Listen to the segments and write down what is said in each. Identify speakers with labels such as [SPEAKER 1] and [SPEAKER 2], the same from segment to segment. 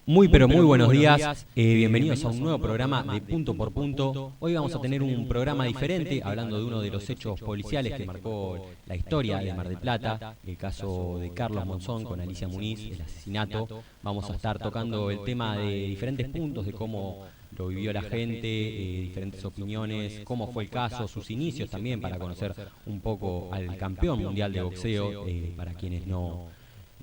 [SPEAKER 1] Muy pero muy buenos días, bienvenidos a un nuevo programa de Punto por Punto. Hoy vamos a tener un programa diferente, hablando de uno de los hechos policiales que marcó la historia de Mar del Plata, el caso de Carlos Monzón con Alicia Muniz, el asesinato. Vamos a estar tocando el tema de diferentes puntos, de cómo lo vivió la gente, diferentes opiniones, cómo fue el caso, sus inicios también, para conocer un poco al campeón mundial de boxeo, para quienes no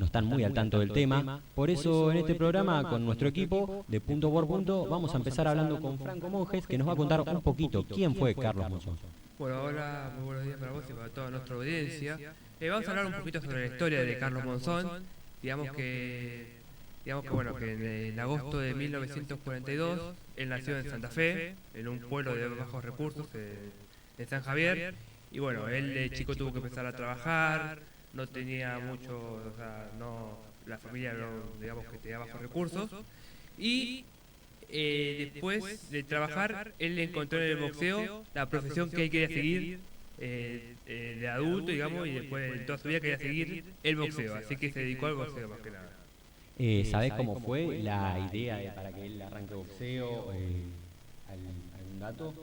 [SPEAKER 1] están muy al tanto del tema. Por eso en este programa, con nuestro equipo de Punto por Punto, vamos a empezar hablando con Franco Monjes, que nos va a contar un poquito quién fue Carlos Monzón.
[SPEAKER 2] Bueno, hola, muy buenos días para vos y para toda nuestra audiencia. Vamos a hablar un poquito sobre la historia de Carlos Monzón. Digamos que en agosto de 1942 él nació en Santa Fe, en un pueblo de bajos recursos, en San Javier. Y bueno, él de chico tuvo que empezar a trabajar, no tenía mucho, o sea, no, la familia digamos que tenía bajos recursos. Y después de trabajar, él encontró en el boxeo la profesión que él quería seguir de adulto, digamos, y después de toda su vida quería seguir el boxeo, así que se dedicó al boxeo más que nada.
[SPEAKER 1] ¿Sabés cómo fue la idea para que él arranque boxeo? ¿Algún dato?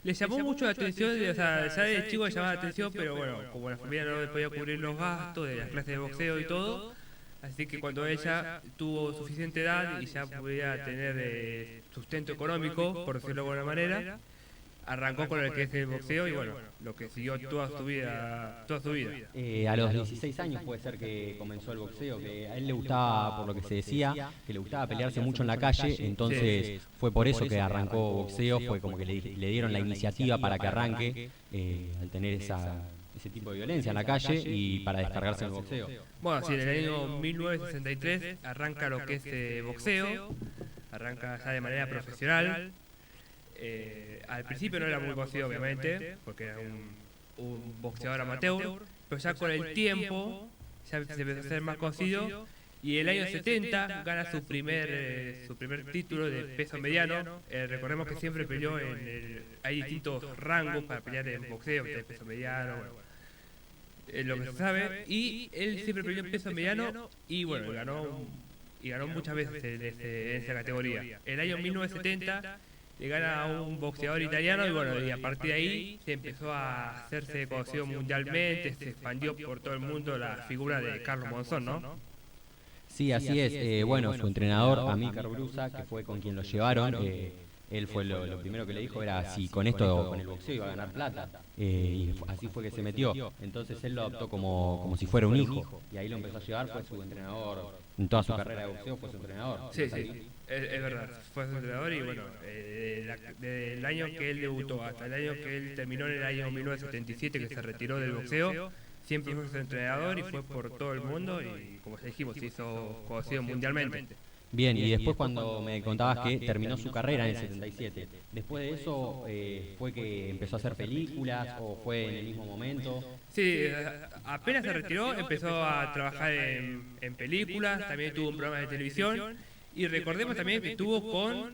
[SPEAKER 2] Le llamó mucho la atención, o sea, ya de chico le llamaba la atención, pero bueno, como la familia no le podía cubrir los gastos de las clases de boxeo y todo, así que cuando ella tuvo suficiente edad y ya podía tener sustento económico, por decirlo de alguna manera, arrancó con el que es el boxeo y bueno, lo que siguió toda su vida, toda su vida.
[SPEAKER 1] A los 16 años puede ser que comenzó el boxeo, que a él le gustaba, por lo que se decía, que le gustaba pelearse mucho en la calle, entonces fue por eso que arrancó boxeo, fue como que le dieron la iniciativa para que arranque, al tener ese tipo de violencia en la calle y para descargarse en el boxeo.
[SPEAKER 2] Bueno, sí, en el año 1963 arranca lo que es boxeo, arranca ya de manera profesional. Al principio no era muy conocido, obviamente, porque era un boxeador amateur, pero ya con el tiempo ya se empezó a ser más conocido y el año 70 gana su primer título de peso mediano. Recordemos que siempre peleó hay distintos rangos para pelear en boxeo, que es peso mediano, bueno, lo que se sabe, y él siempre peleó en peso mediano y bueno, ganó muchas veces en esa categoría. El año 1970 le gana a un boxeador italiano y bueno, y a partir de ahí se empezó a hacerse conocido mundialmente, se expandió por todo el mundo la figura de Carlos Monzón, ¿no?
[SPEAKER 1] Sí, así es. Bueno, su entrenador, Amílcar Brusa, que fue con quien lo llevaron, él fue lo primero que le dijo era si con esto, con el boxeo iba a ganar plata. Y así fue que se metió. Entonces él lo adoptó como si fuera un hijo. Y ahí lo empezó a llevar, fue su entrenador. En toda su carrera de boxeo fue su entrenador.
[SPEAKER 2] Sí, sí, es verdad, fue su entrenador y bueno, desde el año que él debutó hasta el año que él terminó en el año 1977 que se retiró del boxeo, siempre fue su entrenador y fue por todo el mundo y como ya dijimos, se hizo conocido mundialmente.
[SPEAKER 1] Bien, y después cuando me contabas que terminó su carrera en el 77, después de eso fue que empezó a hacer películas o fue en el mismo momento.
[SPEAKER 2] Sí, apenas se retiró, empezó a trabajar en películas, también tuvo un programa de televisión y recordemos también que estuvo con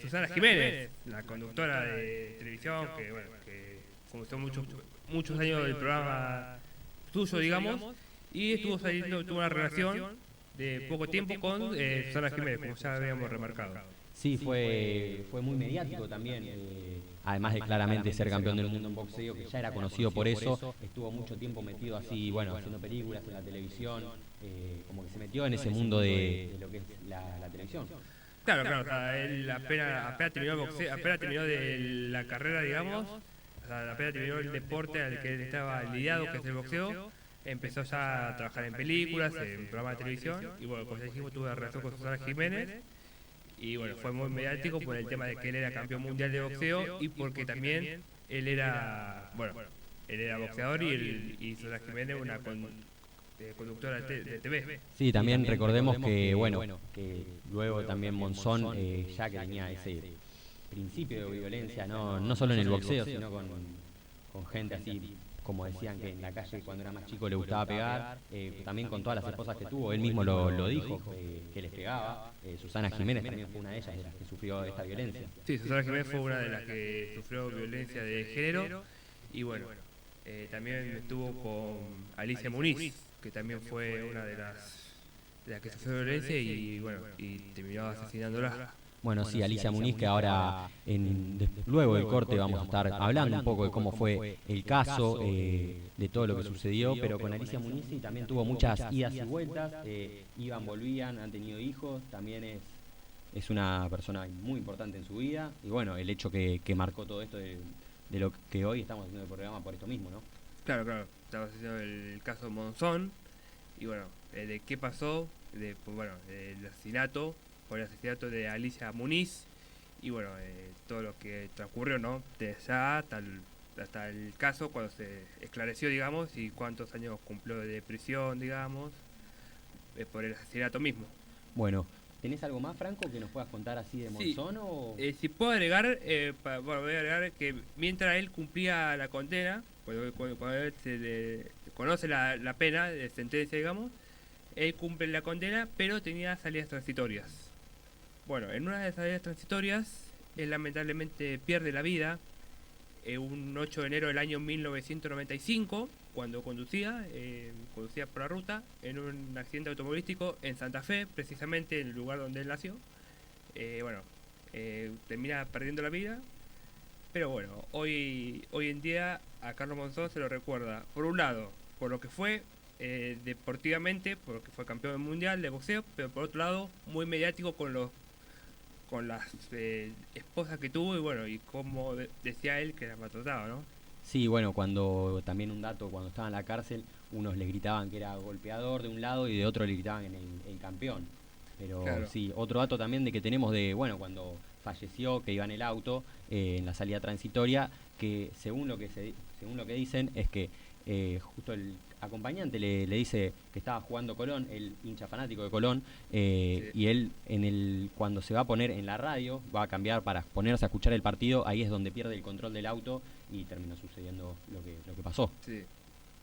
[SPEAKER 2] Susana Jiménez, la conductora de televisión que, bueno, que comenzó muchos años del programa suyo, digamos, y tuvo una relación de poco tiempo con Susana Jiménez, como ya habíamos remarcado.
[SPEAKER 1] Sí, fue muy mediático también, además de claramente ser campeón del mundo en boxeo, que ya era conocido por eso, estuvo mucho tiempo metido así, bueno, haciendo películas en la televisión, como que se metió en ese mundo de lo que es la televisión.
[SPEAKER 2] Claro, claro, o sea, él apenas terminó el boxeo, apenas terminó de la carrera, digamos, o sea, apenas terminó el deporte al que él estaba lidiado, que es el boxeo, empezó ya a trabajar en películas, en programas de televisión, y bueno, como ya dijimos, tuvo una relación con Susana Jiménez, y bueno, fue muy mediático por el tema de que él era campeón mundial de boxeo y porque también bueno, él era boxeador y Susana Jiménez una conductora de TV.
[SPEAKER 1] Sí, también recordemos que, bueno, que luego también Monzón, ya que tenía ese principio de violencia, no solo en el boxeo, sino con gente así, como decían que en la calle cuando era más chico le gustaba pegar, también con todas las esposas que tuvo, él mismo lo dijo, que les pegaba. Susana Jiménez también fue una de ellas de las que sufrió esta violencia.
[SPEAKER 2] Sí, Susana Jiménez fue una de las que sufrió violencia de género y bueno, también estuvo con Alicia Muniz, que también fue una la que sufrió violencia y bueno, y terminó asesinándola.
[SPEAKER 1] Bueno, sí, Alicia Muniz, que ahora, luego del corte, vamos a estar hablando un poco de cómo fue el caso, de todo lo que sucedió, pero con Alicia Muniz sí, también tuvo muchas idas y vueltas, iban, volvían, han tenido hijos, también es una persona muy importante en su vida, y bueno, el hecho que marcó todo esto de lo que hoy estamos haciendo el programa por esto mismo, ¿no?
[SPEAKER 2] Claro, estamos haciendo el caso Monzón, y bueno, de qué pasó, pues, bueno, el asesinato, por el asesinato de Alicia Muniz, y bueno, todo lo que transcurrió, ¿no? Desde ya hasta el caso, cuando se esclareció, digamos, y cuántos años cumplió de prisión, digamos, por el asesinato mismo.
[SPEAKER 1] Bueno, ¿tenés algo más, Franco, que nos puedas contar así de Monzón?
[SPEAKER 2] Sí, si puedo agregar, voy a agregar que mientras él cumplía la condena, cuando él se conoce la pena de sentencia, digamos, él cumple la condena, pero tenía salidas transitorias. Bueno, en una de esas salidas transitorias, él lamentablemente pierde la vida un 8 de enero del año 1995, cuando conducía por la ruta, en un accidente automovilístico en Santa Fe, precisamente en el lugar donde él nació. Termina perdiendo la vida, pero bueno, hoy en día a Carlos Monzón se lo recuerda, por un lado, por lo que fue deportivamente, porque fue campeón mundial de boxeo, pero por otro lado, muy mediático con las esposas que tuvo y bueno, y como decía él que las maltrataba, ¿no?
[SPEAKER 1] Sí, bueno, también un dato, cuando estaba en la cárcel, unos le gritaban que era golpeador de un lado y de otro le gritaban en el campeón. Pero claro, sí, otro dato también de que tenemos bueno, cuando falleció, que iba en el auto, en la salida transitoria, que según lo que dicen es que justo el acompañante le dice que estaba jugando Colón, el hincha fanático de Colón, sí. Y él cuando se va a poner en la radio, va a cambiar para ponerse a escuchar el partido, ahí es donde pierde el control del auto y terminó sucediendo lo que pasó.
[SPEAKER 2] Sí,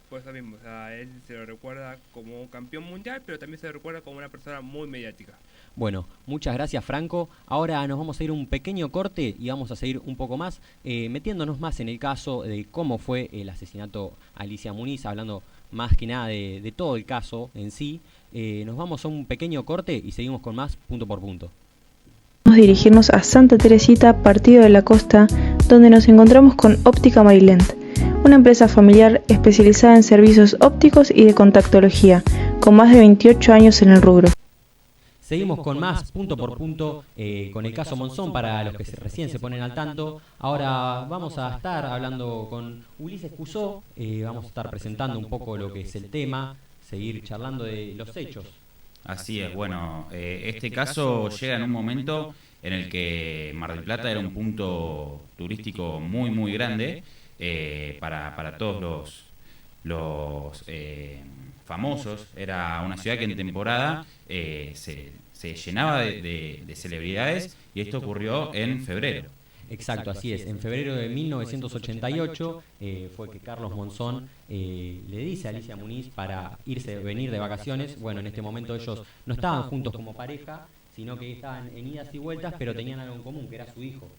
[SPEAKER 2] por eso mismo, o sea, él se lo recuerda como un campeón mundial, pero también se lo recuerda como una persona muy mediática.
[SPEAKER 1] Bueno, muchas gracias, Franco. Ahora nos vamos a ir un pequeño corte y vamos a seguir un poco más, metiéndonos más en el caso de cómo fue el asesinato a Alicia Muniz, hablando más que nada de todo el caso en sí. Nos vamos a un pequeño corte y seguimos con más punto por punto.
[SPEAKER 3] Vamos a dirigirnos a Santa Teresita, partido de la costa, donde nos encontramos con Óptica Marilent, una empresa familiar especializada en servicios ópticos y de contactología, con más de 28 años en el rubro.
[SPEAKER 1] Seguimos con más punto por punto con el caso Monzón para los que recién se ponen al tanto. Ahora vamos a estar hablando con Ulises Cusó, vamos a estar presentando un poco lo que es el tema, seguir charlando de los hechos.
[SPEAKER 4] Así es, bueno, este caso llega en un momento en el que Mar del Plata era un punto turístico muy muy grande para todos los famosos. Era una ciudad que en temporada se llenaba de celebridades, y esto ocurrió en febrero.
[SPEAKER 1] Exacto, así es. En febrero de 1988 fue que Carlos Monzón le dice a Alicia Muniz para venir de vacaciones. Bueno, en este momento ellos no estaban juntos como pareja, sino que estaban en idas y vueltas, pero tenían algo en común, que era su hijo.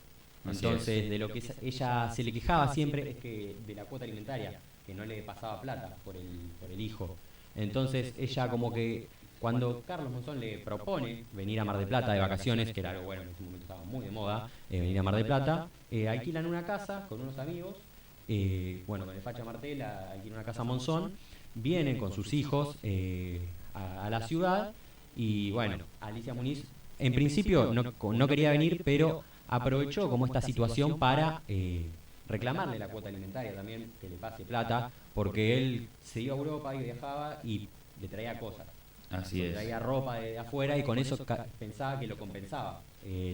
[SPEAKER 1] Entonces, de lo que ella se le quejaba siempre es que de la cuota alimentaria, que no le pasaba plata por el hijo. Entonces, ella como que cuando Carlos Monzón le propone venir a Mar del Plata de vacaciones, que era algo bueno, en ese momento estaba muy de moda, venir a Mar del Plata, alquilan una casa con unos amigos, con el Facha Martel alquilan una casa a Monzón, vienen con sus hijos a la ciudad, y bueno, Alicia Muniz en principio no quería venir, pero aprovechó como esta situación para reclamarle la cuota alimentaria también, que le pase plata, porque él se iba a Europa y viajaba y le traía cosas.
[SPEAKER 4] Así es.
[SPEAKER 1] Traía ropa de afuera y con eso pensaba que lo compensaba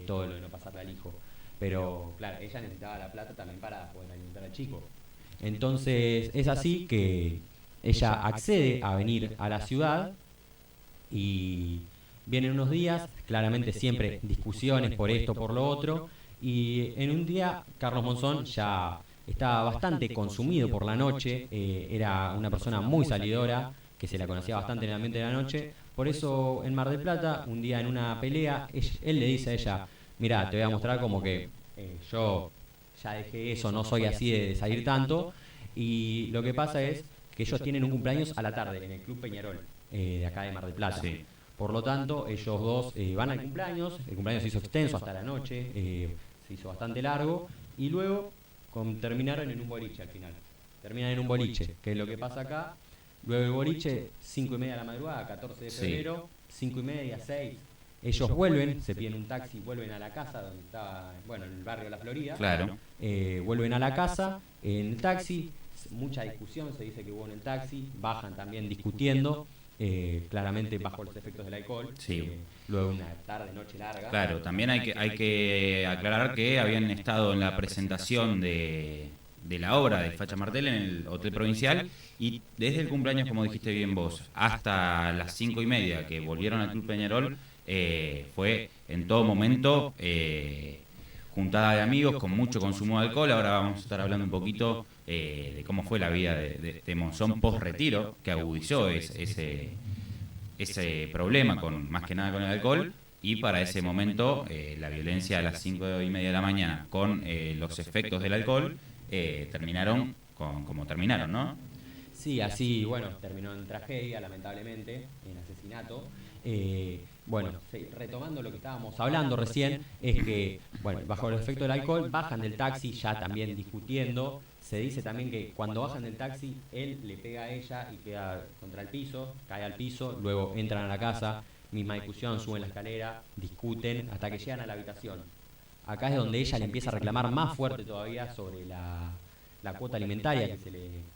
[SPEAKER 1] todo lo de no pasarle al hijo. Pero claro, ella necesitaba la plata también para poder alimentar al chico. Entonces es así que ella accede a venir a la ciudad y vienen unos días, claramente siempre discusiones por esto, por lo otro, y en un día Carlos Monzón ya estaba bastante consumido por la noche, era una persona muy salidora, que se la conocía bastante en el ambiente de la noche. Por eso en Mar del Plata, un día en una pelea, él le dice a ella: mirá, te voy a mostrar como que yo ya dejé eso, no soy así de salir tanto. Y lo que pasa es que ellos tienen un cumpleaños a la tarde en el Club Peñarol, de acá de Mar del Plata.
[SPEAKER 4] Sí.
[SPEAKER 1] Por lo tanto, ellos dos van al cumpleaños, el cumpleaños se hizo extenso hasta la noche, se hizo bastante largo, y luego terminaron en un boliche al final. Terminan en un boliche, que es lo que pasa acá. Luego el boliche, 5:30 de la madrugada, 14 de febrero, 5:30, 6. Ellos vuelven, se piden un taxi, vuelven a la casa donde estaba, en el barrio de La Florida.
[SPEAKER 4] Claro.
[SPEAKER 1] Vuelven a la casa, en el taxi, mucha discusión se dice que hubo en el taxi, bajan también discutiendo, claramente bajo los efectos del alcohol.
[SPEAKER 4] Sí.
[SPEAKER 1] Luego una tarde, noche larga.
[SPEAKER 4] Claro, también hay que aclarar que habían estado en la presentación de la obra de Facha Martel en el Hotel Provincial, y desde el cumpleaños, como dijiste bien vos, hasta las 5:30 que volvieron al Club Peñarol, fue en todo momento juntada de amigos con mucho consumo de alcohol. Ahora vamos a estar hablando un poquito de cómo fue la vida de Monzón post-retiro, que agudizó ese problema, más que nada con el alcohol, y para ese momento la violencia a las 5:30 de la mañana con los efectos del alcohol terminaron como terminaron, ¿no?
[SPEAKER 1] Sí, así, terminó en tragedia, lamentablemente, en asesinato. Retomando lo que estábamos hablando recién, es que, bajo el efecto del alcohol, bajan del taxi ya también discutiendo. Se dice también que cuando bajan del taxi, él le pega a ella y queda contra el piso, cae al piso, luego entran a la casa, misma discusión, suben la escalera, discuten, hasta que llegan a la habitación. Acá es donde ella le empieza a reclamar más fuerte todavía sobre la cuota alimentaria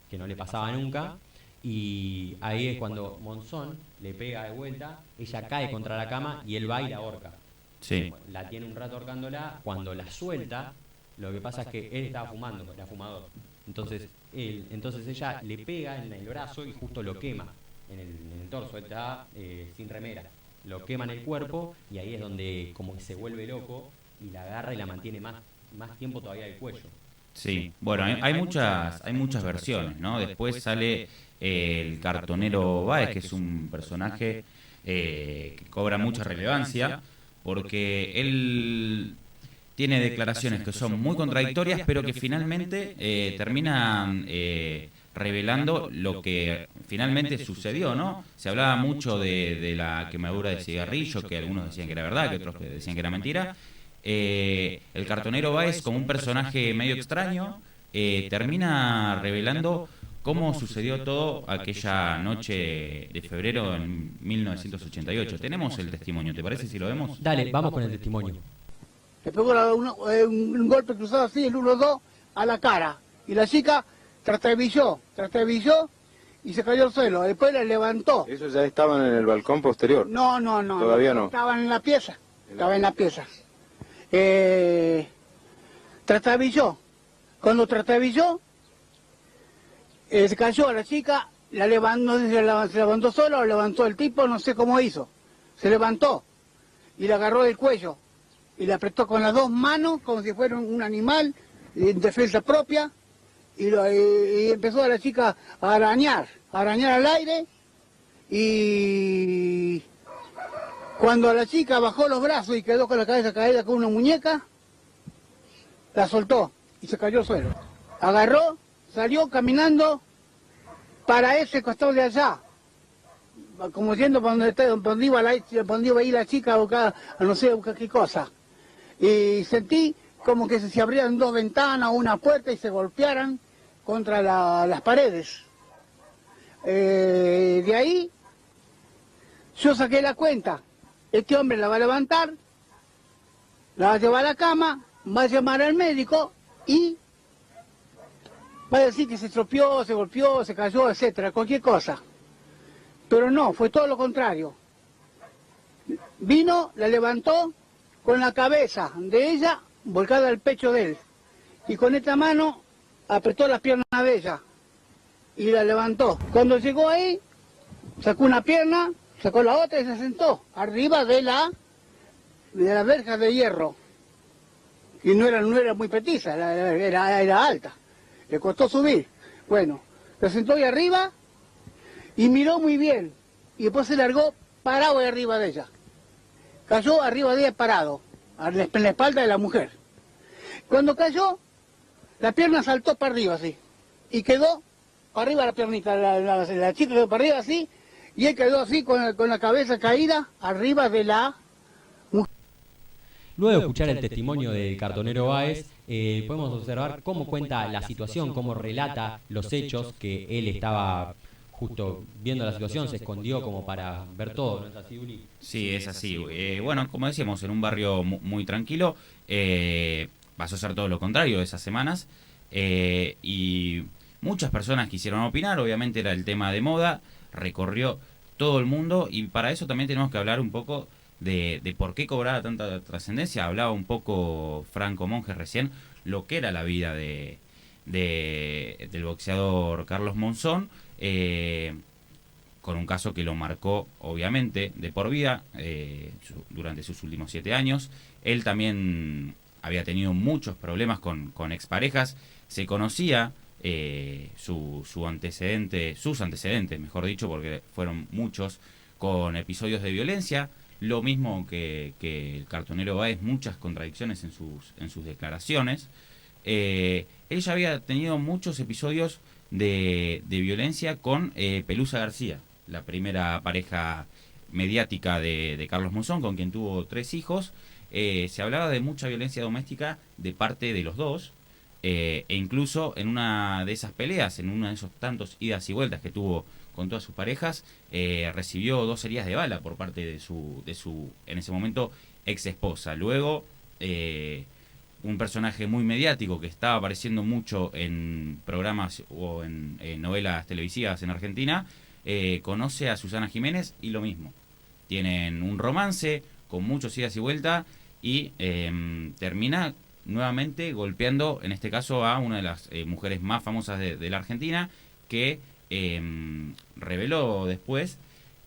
[SPEAKER 1] que no le pasaba nunca. Y ahí es cuando Monzón le pega de vuelta, ella cae contra la cama y él va y la ahorca.
[SPEAKER 4] Sí.
[SPEAKER 1] La tiene un rato ahorcándola, cuando la suelta, lo que pasa es que él estaba fumando, era fumador. Entonces ella le pega en el brazo y justo lo quema en el torso. Él está sin remera, lo quema en el cuerpo, y ahí es donde como que se vuelve loco y la agarra y la mantiene más tiempo todavía del cuello.
[SPEAKER 4] Sí, hay muchas versiones, ¿no? Después sale el cartonero Báez, que es un personaje que cobra mucha relevancia, porque él tiene declaraciones que son muy contradictorias, pero que finalmente terminan revelando lo que finalmente sucedió, ¿no? Se hablaba mucho de la quemadura de cigarrillo, que algunos decían que era verdad, que otros decían que era mentira. El cartonero Báez, como un personaje medio extraño, termina revelando cómo sucedió todo aquella noche de febrero en 1988. Tenemos el testimonio, ¿te parece si lo vemos?
[SPEAKER 1] Dale, vamos con el testimonio.
[SPEAKER 5] Le pegó un golpe cruzado así, el 1-2, a la cara. Y la chica trastabilló y se cayó al suelo. Después la levantó.
[SPEAKER 6] ¿Esos ya estaban en el balcón posterior?
[SPEAKER 5] No.
[SPEAKER 6] ¿Todavía no?
[SPEAKER 5] Estaban en la pieza. Trastabilló. Cuando trastabilló, se cayó a la chica, la levantó, no sé si se levantó sola o levantó el tipo, no sé cómo hizo. Se levantó y la agarró del cuello y la apretó con las dos manos como si fuera un animal en defensa propia, y empezó a la chica a arañar al aire, y cuando la chica bajó los brazos y quedó con la cabeza caída con una muñeca, la soltó y se cayó al suelo. Agarró, salió caminando para ese costado de allá, como yendo para donde iba a ir la chica a buscar, no sé, a buscar qué cosa. Y sentí como que se abrían dos ventanas o una puerta y se golpearan contra las paredes. De ahí yo saqué la cuenta. Este hombre la va a levantar, la va a llevar a la cama, va a llamar al médico y va a decir que se estropeó, se golpeó, se cayó, etcétera, cualquier cosa. Pero no, fue todo lo contrario. Vino, la levantó con la cabeza de ella volcada al pecho de él, y con esta mano apretó las piernas de ella y la levantó. Cuando llegó ahí, sacó una pierna, sacó la otra y se sentó arriba de la verja de hierro. Y no era muy petiza, era alta. Le costó subir. Bueno, se sentó ahí arriba y miró muy bien. Y después se largó parado ahí arriba de ella. Cayó arriba de ella parado, en la espalda de la mujer. Cuando cayó, la pierna saltó para arriba así. Y quedó para arriba la piernita. La chica quedó para arriba así. y él quedó así con la cabeza caída arriba de la...
[SPEAKER 1] Luego de escuchar el testimonio del cartonero Báez, podemos observar cómo cuenta la situación, cómo relata los hechos, que él estaba justo viendo la situación, se escondió como para ver todo, ¿no es así, Uli?
[SPEAKER 4] Sí, es así. Bueno, como decíamos, en un barrio muy tranquilo, pasó a ser todo lo contrario de esas semanas, y muchas personas quisieron opinar, obviamente era el tema de moda, recorrió todo el mundo, y para eso también tenemos que hablar un poco de por qué cobraba tanta trascendencia. Hablaba un poco Franco Monjes recién, lo que era la vida del boxeador Carlos Monzón, con un caso que lo marcó obviamente de por vida durante sus últimos 7 años. Él también había tenido muchos problemas con exparejas, se conocía sus antecedentes, mejor dicho, porque fueron muchos, con episodios de violencia. Lo mismo que el cartonero Báez, muchas contradicciones en sus declaraciones. Él ya había tenido muchos episodios de violencia con Pelusa García, la primera pareja mediática de Carlos Monzón, con quien tuvo 3 hijos. Se hablaba de mucha violencia doméstica de parte de los dos, e incluso en una de esas peleas, en uno de esos tantos idas y vueltas que tuvo con todas sus parejas, recibió 2 heridas de bala por parte de su en ese momento ex esposa. Luego un personaje muy mediático que estaba apareciendo mucho en programas o en novelas televisivas en Argentina, conoce a Susana Jiménez y lo mismo. Tienen un romance con muchos idas y vueltas y termina nuevamente golpeando, en este caso, a una de las mujeres más famosas de la Argentina, que reveló después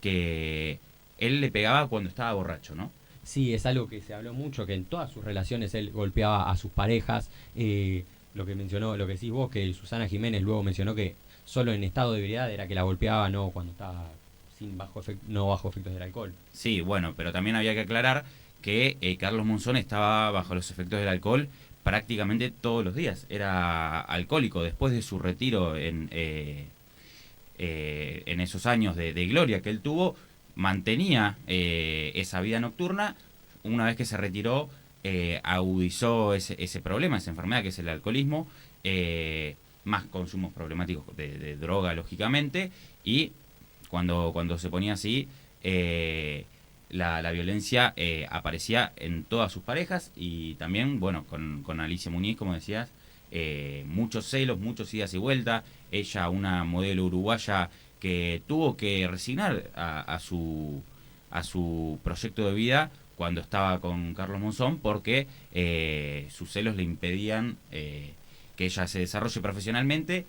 [SPEAKER 4] que él le pegaba cuando estaba borracho, ¿no?
[SPEAKER 1] Sí, es algo que se habló mucho, que en todas sus relaciones él golpeaba a sus parejas. Lo que mencionó, lo que decís vos, que Susana Jiménez luego mencionó que solo en estado de ebriedad era que la golpeaba, no cuando estaba no bajo efectos del alcohol.
[SPEAKER 4] Sí, bueno, pero también había que aclarar que Carlos Monzón estaba bajo los efectos del alcohol prácticamente todos los días. Era alcohólico. Después de su retiro en esos años de gloria que él tuvo, mantenía esa vida nocturna. Una vez que se retiró, agudizó ese problema, esa enfermedad que es el alcoholismo, más consumos problemáticos de droga, lógicamente, y cuando se ponía así, la violencia aparecía en todas sus parejas, y también, bueno, con Alicia Muñiz, como decías, muchos celos, muchos idas y vueltas. Ella, una modelo uruguaya que tuvo que resignar a su proyecto de vida cuando estaba con Carlos Monzón, porque sus celos le impedían que ella se desarrolle profesionalmente,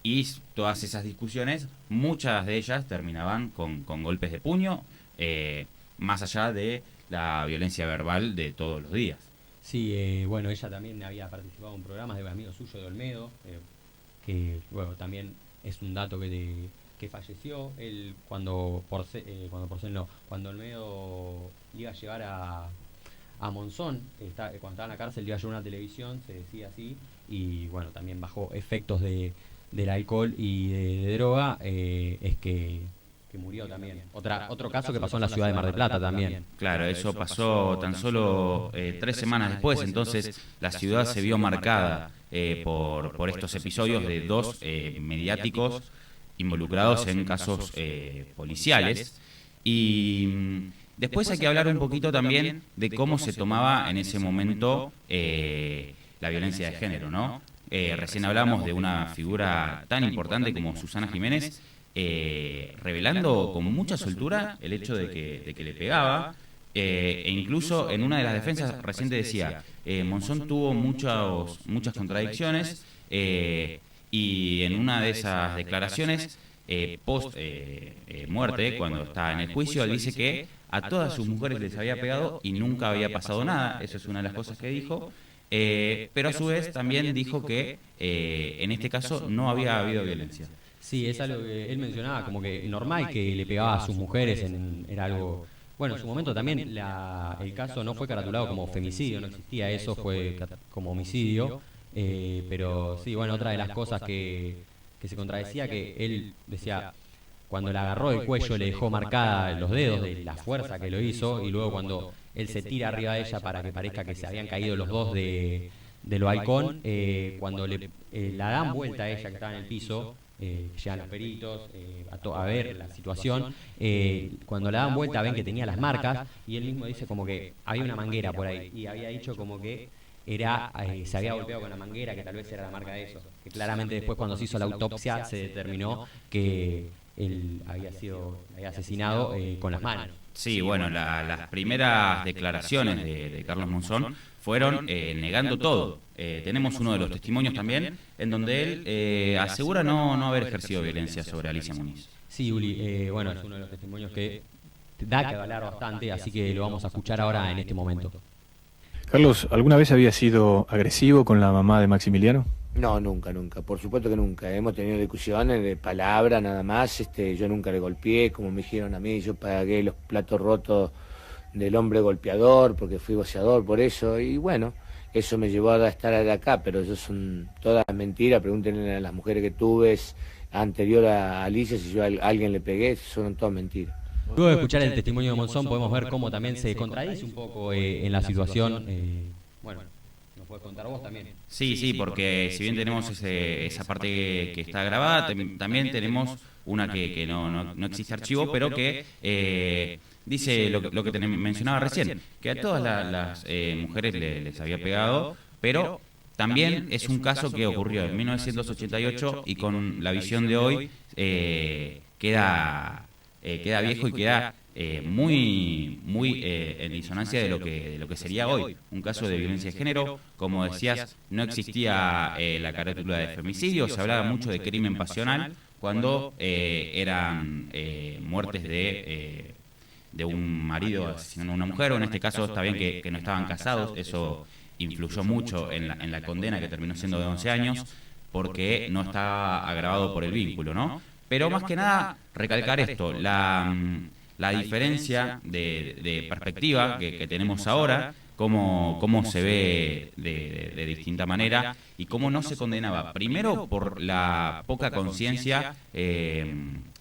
[SPEAKER 4] y todas esas discusiones, muchas de ellas terminaban con golpes de puño, más allá de la violencia verbal de todos los días.
[SPEAKER 1] Sí, bueno, ella también había participado en programas de un amigo suyo de Olmedo, que luego también es un dato que falleció. Él cuando Olmedo le iba a llevar a Monzón, cuando estaba en la cárcel, le iba a llevar una televisión, se decía así, y bueno, también bajo efectos del alcohol y de droga, es que murió también. Otro caso que pasó en la ciudad de Mar del Plata también.
[SPEAKER 4] Claro, eso pasó tan solo 3 semanas después, entonces la ciudad se vio marcada por estos episodios de 2 mediáticos involucrados en casos policiales. Y después hay que hablar un poquito también de cómo se tomaba en ese momento la violencia de género, ¿no? Recién hablamos de una figura tan importante como Susana Jiménez, revelando con mucha soltura el hecho de que le pegaba, e incluso en una de las defensas reciente decía, Monzón tuvo muchas contradicciones, y en una de esas declaraciones post muerte, cuando está en el juicio, él dice que a todas sus mujeres les había pegado y nunca había pasado nada. Eso es una de las cosas que dijo, pero a su vez también dijo que en este caso no había habido violencia.
[SPEAKER 1] Sí, es algo que él mencionaba, como que normal que le pegaba a sus mujeres, era algo... Bueno, en su momento también el caso no fue caratulado como femicidio, no existía eso, fue como homicidio, pero sí, bueno, otra de las cosas que se contradecía, que él decía, cuando la agarró del cuello le dejó marcada los dedos de la fuerza que lo hizo, y luego cuando él se tira arriba de ella para que parezca que se habían caído los dos del balcón, cuando la dan vuelta a ella que estaba en el piso, llegan los peritos a ver la situación, cuando la dan vuelta ven que tenía las marcas, y él mismo dice como que había una manguera por ahí, y había dicho como que se había golpeado con la manguera, que tal vez era la marca de eso, que claramente después cuando se hizo la autopsia se determinó que él había asesinado con las manos.
[SPEAKER 4] Sí, bueno, las primeras declaraciones de Carlos Monzón fueron negando todo. Tenemos uno de los testimonios también en donde él asegura no haber ejercido violencia sobre Alicia Muniz.
[SPEAKER 1] Sí, Uli, bueno, es uno de los testimonios que da que hablar bastante, así que lo vamos a escuchar ahora en este momento.
[SPEAKER 7] Carlos, ¿alguna vez había sido agresivo con la mamá de Maximiliano?
[SPEAKER 8] No, nunca, por supuesto que nunca. Hemos tenido discusiones de palabra nada más, yo nunca le golpeé, como me dijeron a mí, yo pagué los platos rotos del hombre golpeador, porque fui boxeador por eso, y bueno, eso me llevó a estar acá, pero eso son todas mentiras. Pregúntenle a las mujeres que tuve anterior a Alicia si yo a alguien le pegué, son todas mentiras.
[SPEAKER 1] Luego de escuchar el testimonio de Monzón podemos ver cómo también se contradice un poco en la situación. Bueno, ¿nos puedes contar vos también?
[SPEAKER 4] Sí, porque si bien tenemos esa parte que está grabada, también tenemos una que no existe archivo, pero que dice lo que te mencionaba recién, que a todas las mujeres les había pegado, pero también es un caso que ocurrió en 1988 y con la visión de hoy queda viejo y queda muy en disonancia de lo que sería hoy un caso de violencia de género. Como decías, no existía la carátula de femicidio, se hablaba mucho de crimen pasional cuando eran muertes de un marido asesinando a una mujer, o en este caso está bien que no estaban casados. Eso influyó mucho en la condena, que terminó siendo de 11 años, porque no está agravado por el vínculo, ¿no? Pero más que nada, recalcar esto, la diferencia de perspectiva que tenemos ahora, cómo se ve de distinta manera y cómo no se condenaba. Primero por la poca conciencia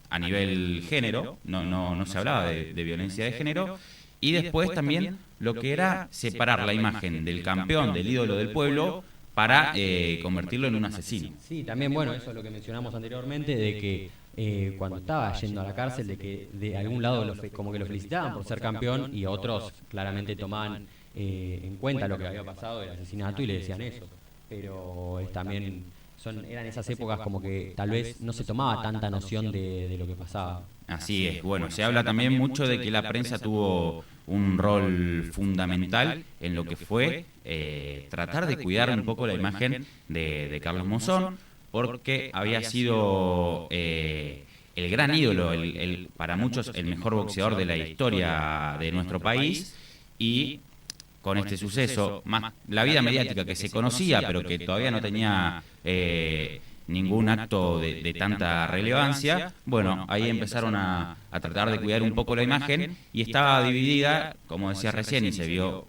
[SPEAKER 4] a nivel género, no se hablaba de violencia de género, y después también lo que era separar la imagen del campeón, del ídolo del pueblo, para convertirlo en un asesino.
[SPEAKER 1] Sí, también, bueno, eso es lo que mencionamos anteriormente, de que cuando estaba yendo a la cárcel, de que de algún lado como que lo felicitaban por ser campeón, y otros claramente tomaban en cuenta lo que había pasado del asesinato y le decían eso. Pero también eran esas épocas como que tal vez no se tomaba tanta noción de lo que pasaba.
[SPEAKER 4] Así es, bueno, se habla también mucho de que la prensa tuvo un rol fundamental en lo que fue tratar de cuidar un poco la imagen de Carlos Monzón, porque había sido el gran ídolo, para muchos el mejor boxeador de la historia de nuestro país, y con este suceso, más la vida mediática que se conocía, pero que todavía no tenía ningún acto de tanta relevancia, bueno, ahí empezaron a tratar de cuidar un poco la imagen, y estaba dividida, como decía recién, y se vio,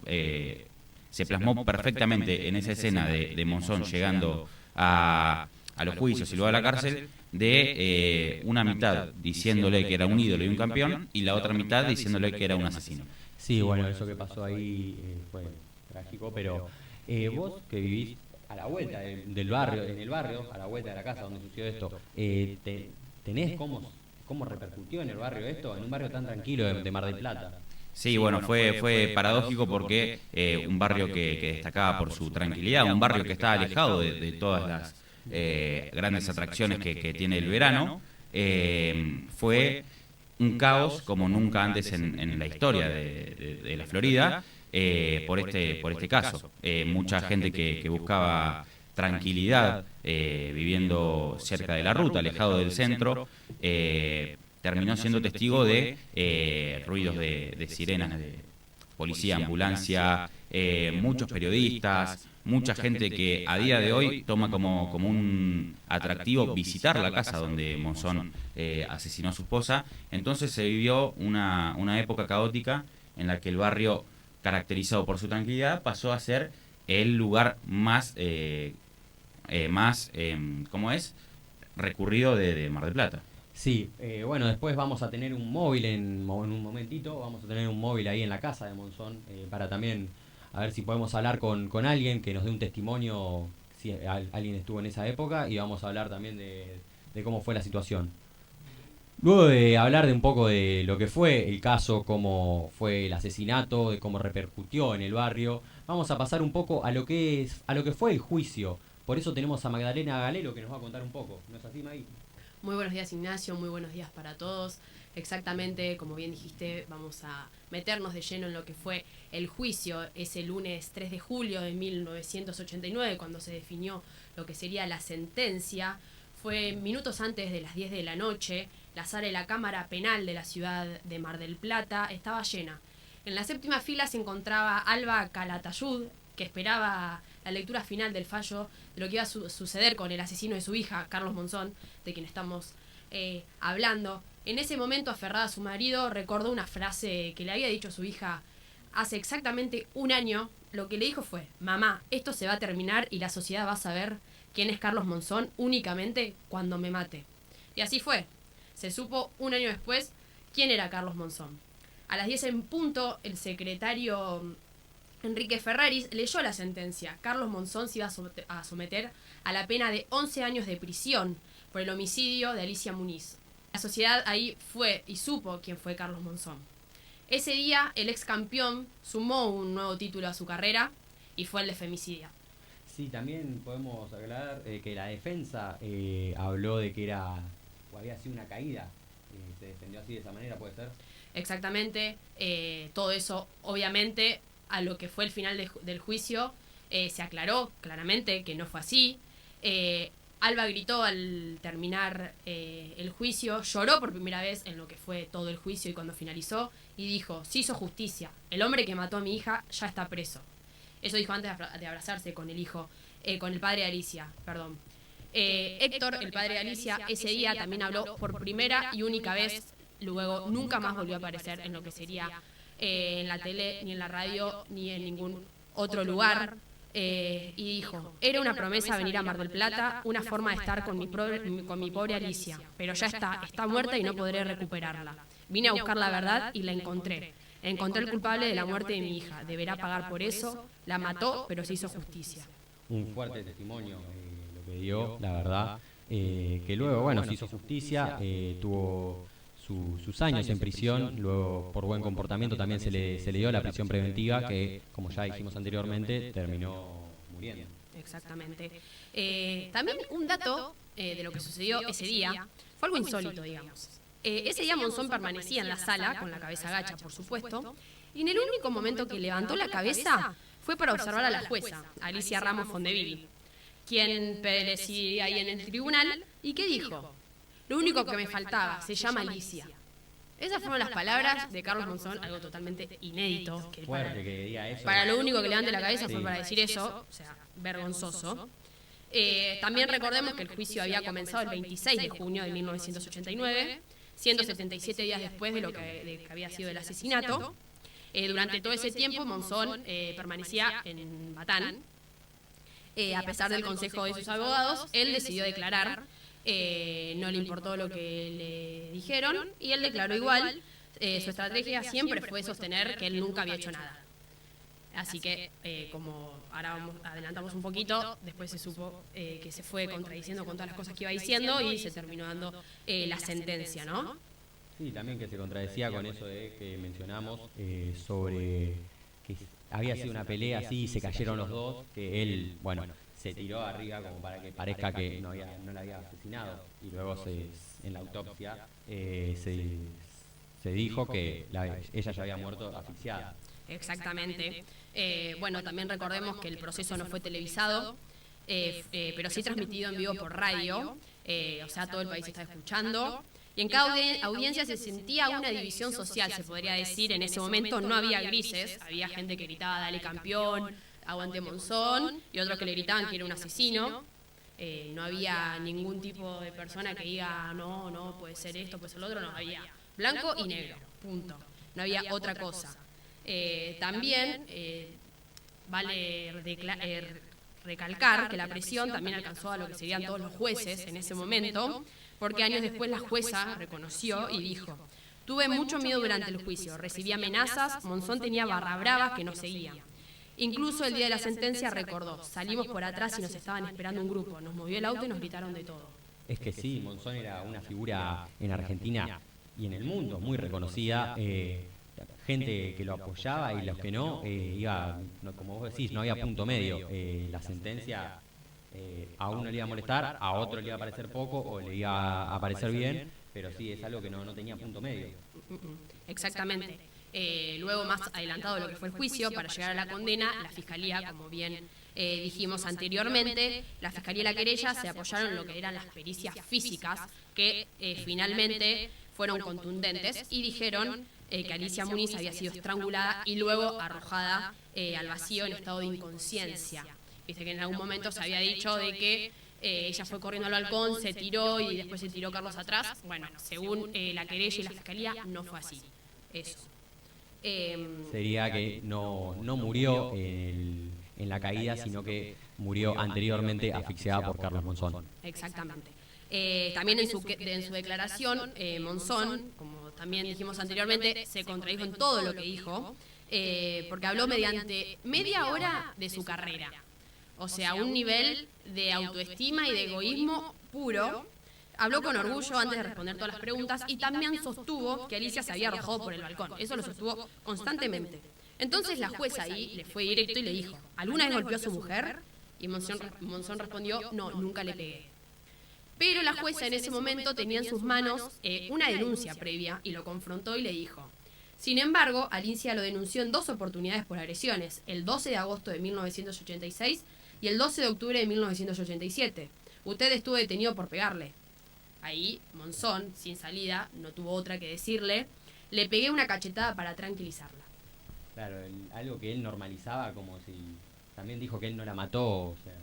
[SPEAKER 4] se plasmó perfectamente en esa escena de Monzón llegando a los juicios y luego a la cárcel, de una mitad diciéndole que era un ídolo y un campeón, y la otra mitad diciéndole que era un asesino.
[SPEAKER 1] Sí, bueno, eso que pasó ahí fue trágico, pero vos que vivís a la vuelta del barrio, en el barrio, a la vuelta de la casa donde sucedió esto, ¿tenés cómo repercutió en el barrio esto, en un barrio tan tranquilo de Mar del Plata?
[SPEAKER 4] Sí, bueno, fue paradójico porque un barrio que destacaba por su tranquilidad, un barrio que está alejado de todas las grandes atracciones que tiene el verano, fue un caos como nunca antes en la historia de la Florida, por este caso. Mucha gente que buscaba tranquilidad viviendo cerca de la ruta, alejado del centro, terminó siendo testigo de ruidos de sirenas de policía, ambulancia, muchos periodistas, mucha gente que a día de hoy toma como un atractivo visitar la casa donde Monzón asesinó a su esposa. Entonces se vivió una época caótica en la que el barrio, caracterizado por su tranquilidad, pasó a ser el lugar más ¿cómo es?, recurrido de Mar del Plata.
[SPEAKER 1] Sí, bueno, después vamos a tener un móvil en un momentito, vamos a tener un móvil ahí en la casa de Monzón para también a ver si podemos hablar con alguien que nos dé un testimonio, si alguien estuvo en esa época, y vamos a hablar también de cómo fue la situación. Luego de hablar de un poco de lo que fue el caso, cómo fue el asesinato, de cómo repercutió en el barrio, vamos a pasar un poco a lo que fue el juicio. Por eso tenemos a Magdalena Galelo que nos va a contar un poco. ¿No es así, Maggie?
[SPEAKER 9] Muy buenos días, Ignacio, muy buenos días para todos. Exactamente, como bien dijiste, vamos a meternos de lleno en lo que fue el juicio ese lunes 3 de julio de 1989, cuando se definió lo que sería la sentencia. Fue minutos antes de las 10 de la noche. La sala de la Cámara Penal de la ciudad de Mar del Plata estaba llena. En la séptima fila se encontraba Alba Calatayud, que esperaba la lectura final del fallo de lo que iba a suceder con el asesino de su hija, Carlos Monzón, de quien estamos hablando. En ese momento, aferrada a su marido, recordó una frase que le había dicho a su hija hace exactamente un año. Lo que le dijo fue: mamá, esto se va a terminar y la sociedad va a saber quién es Carlos Monzón únicamente cuando me mate. Y así fue. Se supo un año después quién era Carlos Monzón. A las 10 en punto, el secretario Enrique Ferraris leyó la sentencia. Carlos Monzón se iba a someter a la pena de 11 años de prisión por el homicidio de Alicia Muniz. La sociedad ahí fue y supo quién fue Carlos Monzón. Ese día, el ex campeón sumó un nuevo título a su carrera y fue el de femicidio.
[SPEAKER 1] Sí, también podemos aclarar que la defensa habló de que había sido una caída. Se defendió así de esa manera, ¿puede ser?
[SPEAKER 9] Exactamente. Todo eso, obviamente, a lo que fue el final del juicio, se aclaró claramente que no fue así. Alba gritó al terminar el juicio, lloró por primera vez en lo que fue todo el juicio y cuando finalizó, y dijo: se hizo justicia, el hombre que mató a mi hija ya está preso. Eso dijo antes de abrazarse con el padre de Alicia, perdón. Héctor, el padre de Alicia, ese día también habló por primera y única vez, luego nunca más volvió a aparecer en lo que sería en la tele, ni en la radio, ni en ningún otro lugar. Y dijo: era una promesa venir a Mar del Plata, una forma de estar con mi pobre Alicia, pero ya está muerta y no podré recuperarla. Vine a buscar la verdad y la encontré. Encontré el culpable de la muerte de mi hija, deberá pagar por eso, la mató, pero se hizo justicia.
[SPEAKER 1] Un fuerte testimonio lo que dio, la verdad, que luego, bueno, se hizo justicia, tuvo sus años en prisión, luego por buen comportamiento también se le dio la prisión preventiva, que como ya dijimos anteriormente, terminó muriendo.
[SPEAKER 9] Exactamente. También un dato de lo que sucedió ese día fue algo insólito, digamos. Ese día Monzón permanecía en la sala, con la cabeza agacha, por supuesto, y en el único momento que levantó la cabeza fue para observar a la jueza, Alicia Ramos Fondevilli, quien presidía ahí en el tribunal, y que dijo: lo único que me faltaba, se llama Alicia. Esas fueron las palabras de Carlos Monzón, algo totalmente inédito. Que para lo único que levante la cabeza fue para decir eso, o sea, vergonzoso. También recordemos que el juicio había comenzado el 26 de junio de 1989, 177 días después de que había sido el asesinato. Durante todo ese tiempo, Monzón permanecía en Batán. A pesar del consejo de sus abogados, él decidió declarar. No le importó lo que le dijeron y él declaró igual. Su estrategia siempre fue sostener que él nunca había hecho nada. Así que, como ahora adelantamos un poquito, después se supo que se fue contradiciendo con todas las cosas que iba diciendo y se terminó dando la sentencia, ¿no?
[SPEAKER 1] Sí, también que se contradecía con eso que mencionamos sobre que había sido una pelea así y se cayeron los dos, que él, bueno, se tiró arriba como para que parezca que no la había asesinado, y luego en la autopsia se dijo que ella ya había muerto asfixiada.
[SPEAKER 9] Exactamente. Bueno, también recordemos que el proceso no fue televisado, pero sí transmitido en vivo por radio, o sea, todo el país estaba escuchando. Y en cada audiencia se sentía una división social, se podría decir. En ese momento no había grises, había gente que gritaba: dale campeón, aguante Monzón, y otros que le gritaban que era un asesino. No había ningún tipo de persona que diga no, puede ser esto, puede ser lo otro. No, había blanco y negro, punto. No había otra cosa. También vale recalcar que la presión también alcanzó a lo que serían todos los jueces en ese momento, porque años después la jueza reconoció y dijo: tuve mucho miedo durante el juicio, recibí amenazas, Monzón tenía barra bravas que nos seguían. Incluso el día de la sentencia recordó: salimos por atrás y nos estaban esperando un grupo, nos movió el auto y nos gritaron de todo.
[SPEAKER 1] Es que sí, Monzón era una figura en Argentina y en el mundo muy reconocida. Gente que lo apoyaba y los que no, iba, como vos decís, no había punto medio. La sentencia a uno le iba a molestar, a otro le iba a parecer poco o le iba a parecer bien, pero sí, es algo que no tenía punto medio.
[SPEAKER 9] Exactamente. Luego, más adelantado de lo que fue el juicio, para llegar a la condena, la Fiscalía, como bien dijimos anteriormente, la Fiscalía y la querella se apoyaron en lo que eran las pericias físicas, que finalmente fueron contundentes y dijeron que Alicia Muniz había sido estrangulada y luego arrojada al vacío en estado de inconsciencia. Viste que en algún momento se había dicho de que ella fue corriendo al balcón, se tiró y después se tiró Carlos atrás. Bueno, según la querella y la Fiscalía, no fue así. Eso.
[SPEAKER 1] Sería que no murió en la caída, sino que murió anteriormente asfixiada por Carlos Monzón.
[SPEAKER 9] Exactamente. También en su declaración, Monzón, como también dijimos anteriormente, se contradijo en todo lo que dijo, porque habló mediante media hora de su carrera. O sea, un nivel de autoestima y de egoísmo puro. Habló con orgullo antes de responder todas las preguntas y también sostuvo que Alicia se había arrojado por el balcón. Eso lo sostuvo constantemente. Entonces la jueza ahí le fue directo y le dijo: ¿alguna vez golpeó a su mujer? Y Monzón respondió: no, nunca le pegué. Pero la jueza en ese momento tenía en sus manos una denuncia previa y lo confrontó y le dijo: sin embargo, Alicia lo denunció en 2 oportunidades por agresiones, el 12 de agosto de 1986 y el 12 de octubre de 1987. Usted estuvo detenido por pegarle. Ahí, Monzón, sin salida, no tuvo otra que decirle: le pegué una cachetada para tranquilizarla.
[SPEAKER 1] Claro, algo que él normalizaba, como si también dijo que él no la mató. O sea.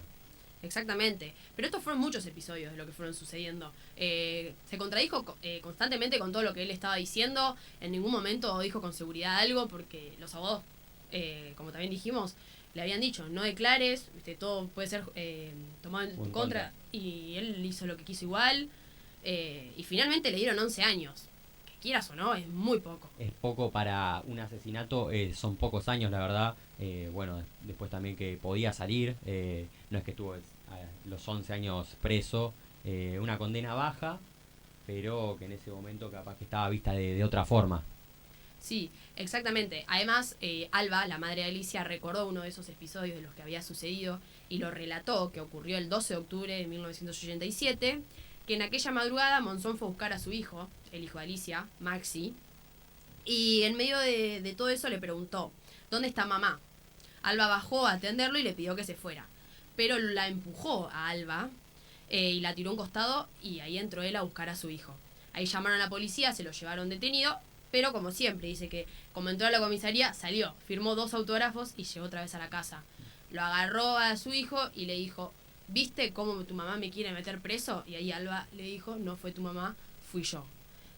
[SPEAKER 9] Exactamente, pero estos fueron muchos episodios de lo que fueron sucediendo. Se contradijo constantemente con todo lo que él estaba diciendo. En ningún momento dijo con seguridad algo, porque los abogados, como también dijimos, le habían dicho: no declares, todo puede ser tomado en tu contra. Y él hizo lo que quiso igual. Y finalmente le dieron 11 años. Que quieras o no, es muy poco.
[SPEAKER 1] Es poco para un asesinato, son pocos años, la verdad. Bueno, después también que podía salir, no es que estuvo los 11 años preso, una condena baja, pero que en ese momento capaz que estaba vista de otra forma.
[SPEAKER 9] Sí, exactamente. Además, Alba, la madre de Alicia, recordó uno de esos episodios de los que había sucedido y lo relató, que ocurrió el 12 de octubre de 1987, que en aquella madrugada Monzón fue a buscar a su hijo, el hijo de Alicia, Maxi, y en medio de todo eso le preguntó: ¿dónde está mamá? Alba bajó a atenderlo y le pidió que se fuera, pero la empujó a Alba y la tiró a un costado, y ahí entró él a buscar a su hijo. Ahí llamaron a la policía, se lo llevaron detenido, pero como siempre, dice que como entró a la comisaría, salió, firmó 2 autógrafos y llegó otra vez a la casa. Lo agarró a su hijo y le dijo: ¿viste cómo tu mamá me quiere meter preso? Y ahí Alba le dijo: no fue tu mamá, fui yo.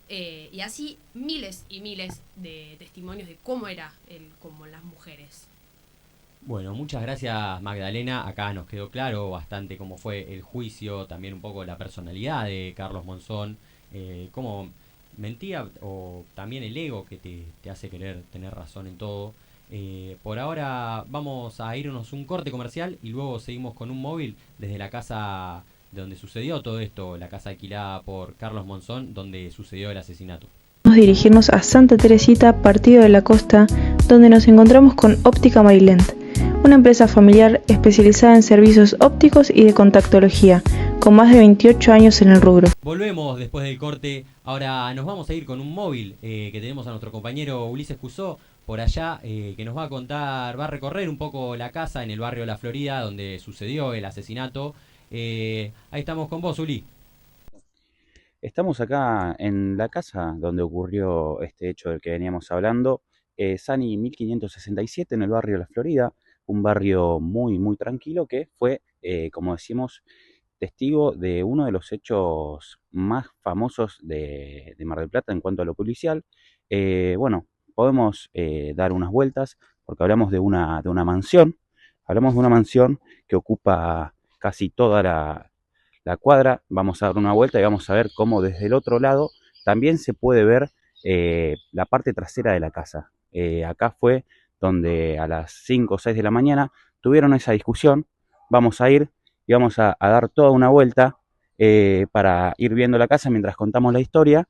[SPEAKER 9] Y así miles y miles de testimonios de cómo era él como las mujeres.
[SPEAKER 1] Bueno, muchas gracias, Magdalena. Acá nos quedó claro bastante cómo fue el juicio, también un poco la personalidad de Carlos Monzón, cómo mentía, o también el ego que te hace querer tener razón en todo. Por ahora vamos a irnos un corte comercial y luego seguimos con un móvil desde la casa donde sucedió todo esto, la casa alquilada por Carlos Monzón, donde sucedió el asesinato.
[SPEAKER 3] Vamos a dirigirnos a Santa Teresita, partido de la costa, donde nos encontramos con Óptica Marilent, una empresa familiar especializada en servicios ópticos y de contactología, con más de 28 años en el rubro.
[SPEAKER 1] Volvemos después del corte. Ahora nos vamos a ir con un móvil que tenemos a nuestro compañero Ulises Cusó por allá, que nos va a contar, va a recorrer un poco la casa en el barrio La Florida, donde sucedió el asesinato. Ahí estamos con vos, Uli.
[SPEAKER 4] Estamos acá en la casa donde ocurrió este hecho del que veníamos hablando, Sani 1567, en el barrio La Florida, un barrio muy, muy tranquilo que fue, como decimos, testigo de uno de los hechos más famosos de Mar del Plata en cuanto a lo policial. Bueno, podemos dar unas vueltas porque hablamos de una mansión Hablamos de una mansión que ocupa casi toda la cuadra. Vamos a dar una vuelta y vamos a ver cómo desde el otro lado también se puede ver la parte trasera de la casa. Acá fue donde a las 5 o 6 de la mañana tuvieron esa discusión. Vamos a ir y vamos a dar toda una vuelta para ir viendo la casa mientras contamos la historia.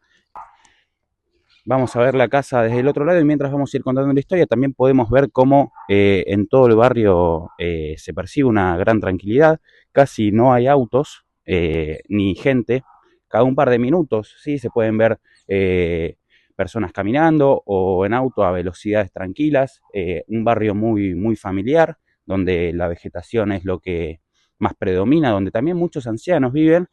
[SPEAKER 4] Vamos a ver la casa desde el otro lado y mientras vamos a ir contando la historia también podemos ver cómo en todo el barrio se percibe una gran tranquilidad. Casi no hay autos ni gente. Cada un par de minutos sí se pueden ver personas caminando o en auto a velocidades tranquilas. Un barrio muy, muy familiar, donde la vegetación es lo que más predomina, donde también muchos ancianos viven